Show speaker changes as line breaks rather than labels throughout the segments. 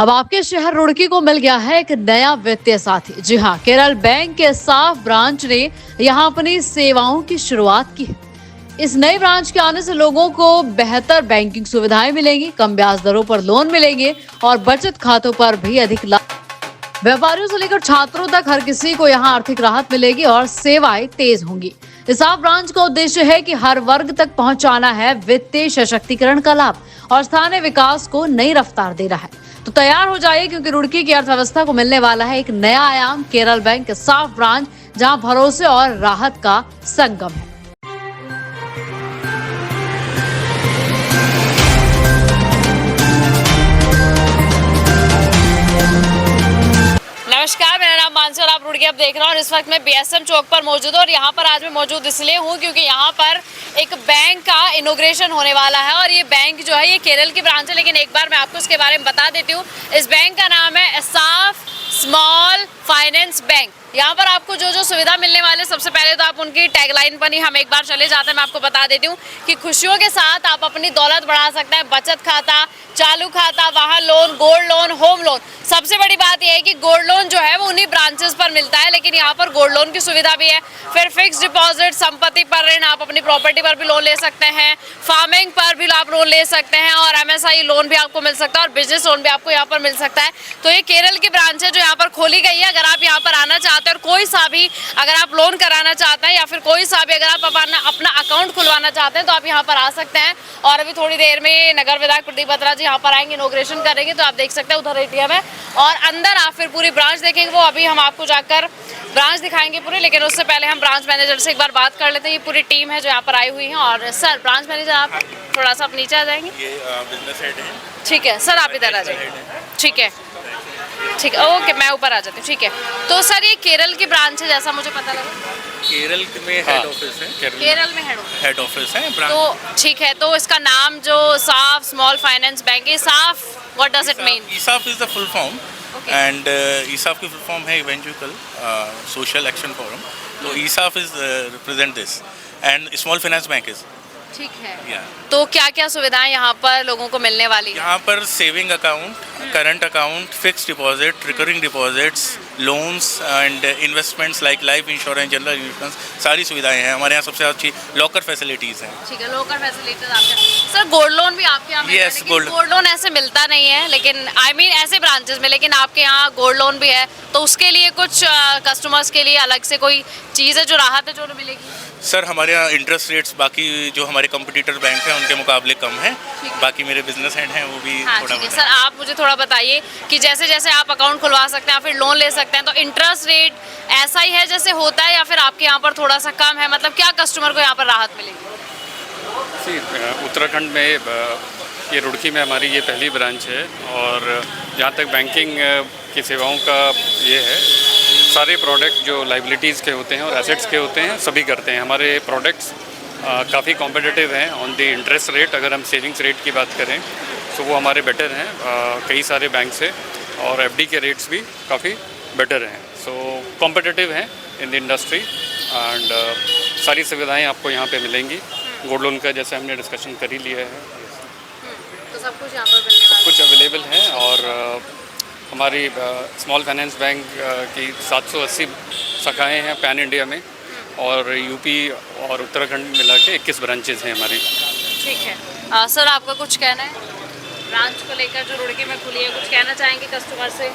अब आपके शहर रुड़की को मिल गया है एक नया वित्तीय साथी। जी हाँ, केरल बैंक के साफ ब्रांच ने यहाँ अपनी सेवाओं की शुरुआत की है। इस नई ब्रांच के आने से लोगों को बेहतर बैंकिंग सुविधाएं मिलेंगी, कम ब्याज दरों पर लोन मिलेंगे और बचत खातों पर भी अधिक लाभ। व्यापारियों से लेकर छात्रों तक हर किसी को यहाँ आर्थिक राहत मिलेगी और सेवाएं तेज होंगी। इस साफ ब्रांच का उद्देश्य है कि हर वर्ग तक पहुंचाना है वित्तीय सशक्तिकरण का लाभ और स्थानीय विकास को नई रफ्तार दे रहा है। तो तैयार हो जाइए, क्योंकि रुड़की की अर्थव्यवस्था को मिलने वाला है एक नया आयाम। केरल बैंक के साफ ब्रांच, जहां भरोसे और राहत का संगम है। नमस्कार, मेरा नाम मानसी और आप रुड़की अब देख रहे हो। और इस वक्त मैं बीएसएम चौक पर मौजूद हूँ और यहाँ पर आज मैं मौजूद इसलिए हूँ क्योंकि यहाँ पर एक बैंक का इनॉग्रेशन होने वाला है। और ये बैंक जो है ये केरल की ब्रांच है, लेकिन एक बार मैं आपको इसके बारे में बता देती हूँ। इस बैंक का नाम है इसाफ स्मॉल फाइनेंस बैंक। यहाँ पर आपको जो जो सुविधा मिलने वाले, सबसे पहले तो आप उनकी टैगलाइन पर ही हम एक बार चले जाते हैं। मैं आपको बता देती हूँ कि खुशियों के साथ आप अपनी दौलत बढ़ा सकते हैं। बचत खाता, चालू खाता, वाहन loan, gold loan, home loan. सबसे बड़ी बात यह है कि गोल्ड लोन जो है वो उन्हीं ब्रांचेस पर मिलता है, लेकिन यहाँ पर गोल्ड लोन की सुविधा भी है। फिर फिक्स डिपॉजिट, संपत्ति पर ऋण, आप अपनी प्रॉपर्टी पर भी लोन ले सकते हैं। फार्मिंग पर भी आप लोन ले सकते हैं और एमएसआई लोन भी आपको मिल सकता है और बिजनेस लोन भी आपको यहाँ पर मिल सकता है। तो ये केरल की ब्रांच है जो यहाँ पर खोली गई है। अगर आप यहाँ पर आना चाहते हैं और कोई सा भी अगर आप लोन कराना चाहते हैं या फिर कोई सा भी अगर आप अपना अकाउंट खुलवाना चाहते हैं तो आप यहाँ पर आ सकते हैं। और अभी थोड़ी देर में नगर विधायक प्रदीप बत्रा जी यहाँ पर आएंगे, इनॉग्रेशन करेंगे। तो आप देख सकते हैं उधर एटीएम है और अंदर आप फिर पूरी ब्रांच देखेंगे। वो अभी हम आपको जाकर ब्रांच दिखाएंगे पूरी, लेकिन उससे पहले हम ब्रांच मैनेजर से एक बार बात कर लेते हैं। ये पूरी टीम है जो यहाँ पर आई हुई है। और सर, ब्रांच मैनेजर आप थोड़ा सा आप नीचे आ जाएंगे।
ये बिजनेस हेड है।
ठीक है सर, आप इधर आ जाइए। ठीक है, ठीक है, ओके, मैं ऊपर आ जाती हूँ। ठीक है, तो सर ये केरल की ब्रांच है जैसा मुझे पता लगा।
केरल में हेड ऑफिस है।
केरल में हेड
ऑफिस है।
तो ठीक है, तो इसका नाम जो साफ स्मॉल फाइनेंस बैंक है, ESAF what does it mean?
ESAF is the full form and ESAF की फुल फॉर्म है इवेंचुअल सोशल एक्शन फोरम। तो ESAF is represent this and small finance bank is.
ठीक है, तो क्या क्या सुविधाएं यहाँ पर लोगों को मिलने वाली?
यहाँ पर saving account, current account, fixed deposit, recurring deposits, loans and investments like life insurance, general insurance, सारी सुविधाएं हैं हमारे यहाँ। सबसे अच्छी लॉकर फैसिलिटीज़ हैं।
ठीक है, लॉकर फैसिलिटीज आपके। सर गोल्ड लोन भी आपके यहाँ मिलता है?
Yes,
गोल्ड लोन ऐसे मिलता नहीं है, लेकिन आई मीन ऐसे ब्रांचेस में, लेकिन आपके यहाँ गोल्ड लोन भी है। तो उसके लिए कुछ कस्टमर्स के लिए अलग से कोई चीज़ है जो राहत है जो मिलेगी?
सर हमारे यहाँ इंटरेस्ट रेट्स बाकी जो हमारे कंपटीटर बैंक हैं उनके मुकाबले कम है। बाकी मेरे बिजनेस हेड हैं वो भी थोड़ा।
ठीक है सर, आप मुझे थोड़ा बताइए कि जैसे जैसे आप अकाउंट खुलवा सकते हैं फिर लोन ले सकते हैं, तो इंटरेस्ट रेट ऐसा ही है जैसे होता है या फिर आपके यहाँ पर थोड़ा सा कम है? मतलब क्या कस्टमर को यहाँ पर राहत मिलेगी?
उत्तराखंड में ये रुड़की में हमारी ये पहली ब्रांच है और जहाँ तक बैंकिंग की सेवाओं का ये है, सारे प्रोडक्ट जो लाइबिलिटीज़ के होते हैं और एसेट्स के होते हैं सभी करते हैं। हमारे प्रोडक्ट्स काफ़ी कॉम्पिटिटिव हैं ऑन द इंटरेस्ट रेट। अगर हम सेविंग्स रेट की बात करें तो वो हमारे बेटर हैं कई सारे बैंक से, और एफडी के रेट्स भी काफ़ी बेटर हैं। सो कॉम्पिटिटिव हैं इन द इंडस्ट्री एंड सारी सुविधाएं आपको यहाँ पे मिलेंगी। गोल्ड लोन का जैसे हमने डिस्कशन कर ही लिया है,
तो सब कुछ यहाँ पर मिलने वाला
कुछ अवेलेबल है। और हमारी स्मॉल फाइनेंस बैंक की 780 शाखाएँ हैं पैन इंडिया में, और यूपी और उत्तराखंड मिला के 21 ब्रांचेज हैं हमारी।
ठीक है सर, आपका कुछ कहना है ब्रांच को लेकर जो रुड़की में खुली है? कुछ कहना चाहेंगे कस्टमर से?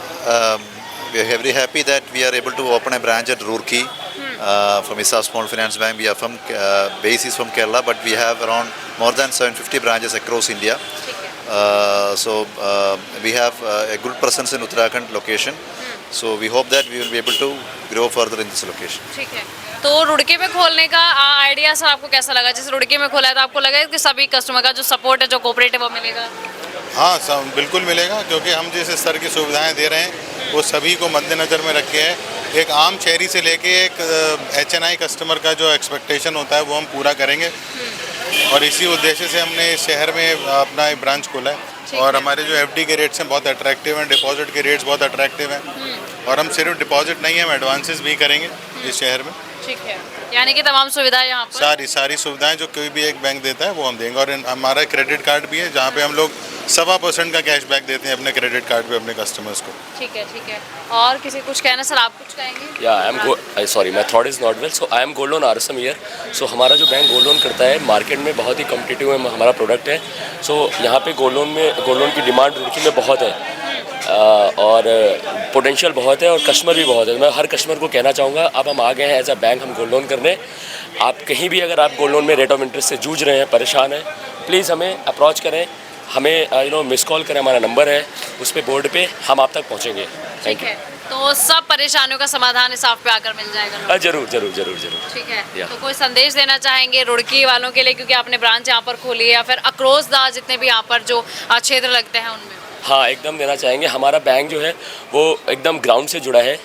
We are very happy that we are able to open a branch at Roorkee from Isaf Small Finance Bank. We are from base is from Kerala, but we have around more than 750 branches across India. So we have a good presence in Uttarakhand location. So we hope that we will be able to grow further in this location.
ठीक है, तो रुड़की में खोलने का idea sir आपको कैसा लगा? जैसे रुड़की में खोला है तो आपको लगा कि सभी कस्टमर का जो सपोर्ट है, जो कोऑपरेट है, वो मिलेगा?
हाँ सब बिल्कुल मिलेगा, क्योंकि हम जिस स्तर की सुविधाएं दे रहे हैं वो सभी को मद्देनज़र में रखे है। एक आम शहरी से लेके एक HNI कस्टमर का जो एक्सपेक्टेशन होता है वो हम पूरा करेंगे, और इसी उद्देश्य से हमने इस शहर में अपना एक ब्रांच खोला है। और हमारे जो एफडी के रेट्स हैं बहुत अट्रैक्टिव हैं, डिपॉजिट के रेट्स बहुत अट्रैक्टिव हैं, और हम सिर्फ डिपॉजिट नहीं, हम एडवांसेस भी करेंगे इस शहर में।
ठीक है। यानी कि तमाम सुविधाएं यहाँ पर।
सारी सुविधाएं जो कोई भी एक बैंक देता है वो हम देंगे। और हमारा क्रेडिट कार्ड भी है जहाँ पे हम लोग 1.25% का कैशबैक देते हैं अपने क्रेडिट कार्ड पे अपने कस्टमर्स को।
ठीक है। और किसी कुछ कहना सर, आप कुछ कहेंगे?
या I am sorry my throat is not well, so I am gold loan RSM here. So हमारा जो बैंक गोल्ड लोन करता है मार्केट में बहुत ही कम्पिटिटिव है हमारा प्रोडक्ट है। सो यहाँ पे गोल्ड लोन की डिमांड रुड़की में बहुत है और पोटेंशियल बहुत है और कस्टमर भी बहुत है। मैं हर कस्टमर को कहना चाहूँगा अब हम आ गए हैं एज अ बैंक हम गोल्ड लोन करने। आप कहीं भी अगर आप गोल्ड लोन में रेट ऑफ इंटरेस्ट से जूझ रहे हैं, परेशान हैं, प्लीज़ हमें अप्रोच करें, हमें मिस कॉल करें, हमारा नंबर है उस पर बोर्ड पे, हम आप तक पहुँचेंगे।
ठीक है, तो सब परेशानियों का समाधान इस आप पे आकर मिल जाएगा।
जरूर।
ठीक है,
या।
तो कोई संदेश देना चाहेंगे रुड़की वालों के लिए, क्योंकि आपने ब्रांच यहाँ पर खोली है, या फिर अक्रॉस द जितने भी यहाँ पर जो क्षेत्र लगते हैं उनमें?
हाँ, एकदम देना चाहेंगे। हमारा बैंक जो है वो एकदम ग्राउंड से जुड़ा है,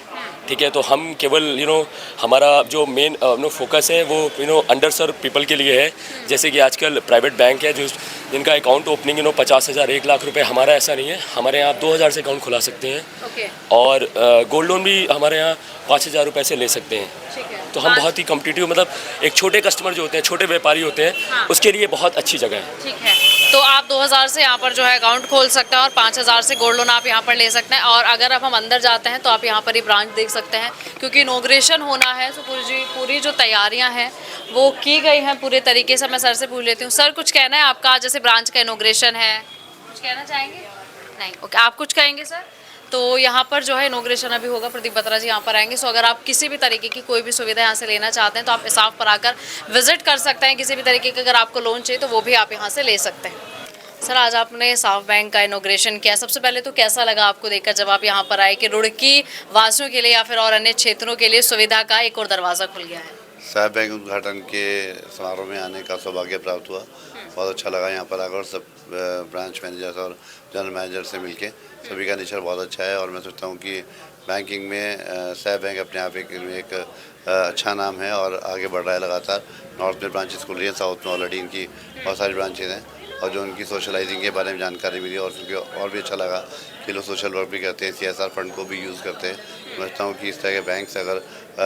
ठीक है। तो हम केवल हमारा जो मेन फोकस है वो अंडर सर्व पीपल के लिए है। जैसे कि आजकल प्राइवेट बैंक है जो जिनका अकाउंट ओपनिंग 50,000 1 लाख रुपए, हमारा ऐसा नहीं है। हमारे यहाँ आप 2,000 से अकाउंट खुला सकते हैं।
ओके।
और गोल्ड लोन भी हमारे यहाँ 5,000 रुपये से ले सकते हैं।
ठीक है,
तो हम बहुत ही कम्पिटिटिव, मतलब एक छोटे कस्टमर जो होते हैं, छोटे व्यापारी होते हैं,
हाँ।
उसके लिए बहुत अच्छी जगह है।
ठीक है, तो आप 2,000 से यहाँ पर जो है अकाउंट खोल सकते हैं और 5,000 से गोल्ड लोन आप यहाँ पर ले सकते हैं। और अगर अब हम अंदर जाते हैं तो आप यहाँ पर ही ब्रांच देख सकते हैं, क्योंकि इनॉग्रेशन होना है। तो पूरी जो तैयारियाँ हैं वो की गई हैं पूरे तरीके से। मैं सर से पूछ लेती हूँ, सर कुछ कहना है आपका? जैसे ब्रांच का इनॉग्रेशन है, कुछ कहना चाहेंगे? नहीं, ओके, आप कुछ कहेंगे सर? तो यहाँ पर जो है इनॉग्रेशन अभी होगा, प्रदीप बत्रा जी यहाँ पर आएंगे। सो अगर आप किसी भी तरीके की कोई भी सुविधा यहाँ से लेना चाहते हैं तो आप इसाफ पर आकर विजिट कर सकते हैं। किसी भी तरीके का अगर आपको लोन चाहिए तो वो भी आप यहाँ से ले सकते हैं। सर, आज आपने साफ बैंक का इनॉग्रेशन किया, सबसे पहले तो कैसा लगा आपको देखकर जब आप यहाँ पर आए कि रुड़की वासियों के लिए या फिर और अन्य क्षेत्रों के लिए सुविधा का एक और दरवाज़ा खुल गया है?
साफ बैंक उद्घाटन के समारोह में आने का सौभाग्य प्राप्त हुआ। बहुत अच्छा लगा यहाँ पर आकर, सब ब्रांच मैनेजर्स और जनरल मैनेजर से मिलके सभी का नेचर बहुत अच्छा है। और मैं सोचता हूँ कि बैंकिंग में साफ बैंक अपने आप एक अच्छा नाम है और आगे बढ़ रहा है लगातार। नॉर्थ में ब्रांचेस खुल रही हैं, साउथ में ऑलरेडी इनकी बहुत सारी ब्रांचेज हैं। और जो उनकी सोशलाइजिंग के बारे में जानकारी मिली और सुन के और भी अच्छा लगा कि लोग सोशल वर्क भी करते हैं, CSR फंड को भी यूज़ करते हैं। समझता हूँ कि इस तरह के बैंक्स अगर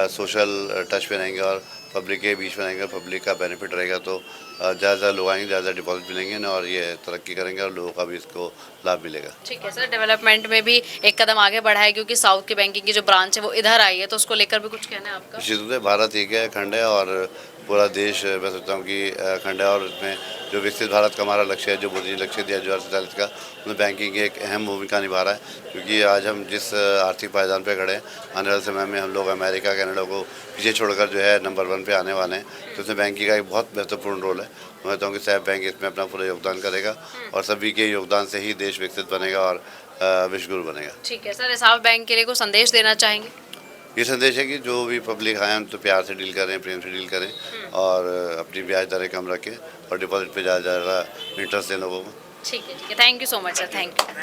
सोशल टच पे रहेंगे और पब्लिक के बीच में रहेंगे, पब्लिक का बेनिफिट रहेगा तो ज़्यादा लोग आएंगे, ज़्यादा डिपॉजिट मिलेंगे ना, और ये तरक्की करेंगे और लोगों का भी इसको लाभ मिलेगा।
ठीक है सर, डेवलपमेंट में भी एक कदम आगे बढ़ा है, क्योंकि साउथ की बैंकिंग की जो ब्रांच है वो इधर आई है, तो उसको लेकर भी कुछ कहना है आपका?
निश्चित रूप से भारत एक है, खंड है और पूरा देश मैं सोचता हूँ कि खंड है। और उसमें जो विकसित भारत का हमारा लक्ष्य है, जो मोदी जी लक्ष्य दिया 2047 का, उसमें बैंकिंग एक अहम भूमिका निभा रहा है। क्योंकि आज हम जिस आर्थिक पायदान पर खड़े हैं, आने वाले समय में हम लोग अमेरिका, कनाडा को पीछे छोड़कर जो है नंबर 1 पे आने वाले हैं। तो उसमें बैंकिंग का एक बहुत महत्वपूर्ण रोल है। मैं कहता हूँ कि साफ बैंक इसमें अपना पूरा योगदान करेगा और सभी के योगदान से ही देश विकसित बनेगा और विश्वगुरु बनेगा।
ठीक है सर, साफ बैंक के लिए कोई संदेश देना चाहेंगे?
ये संदेश है कि जो भी पब्लिक आए तो प्यार से डील करें, प्रेम से डील करें और अपनी ब्याज दरें कम रखें और डिपॉजिट पे ज़्यादा इंटरेस्ट दें लोगों को।
ठीक है, thank you so much sir, thank you.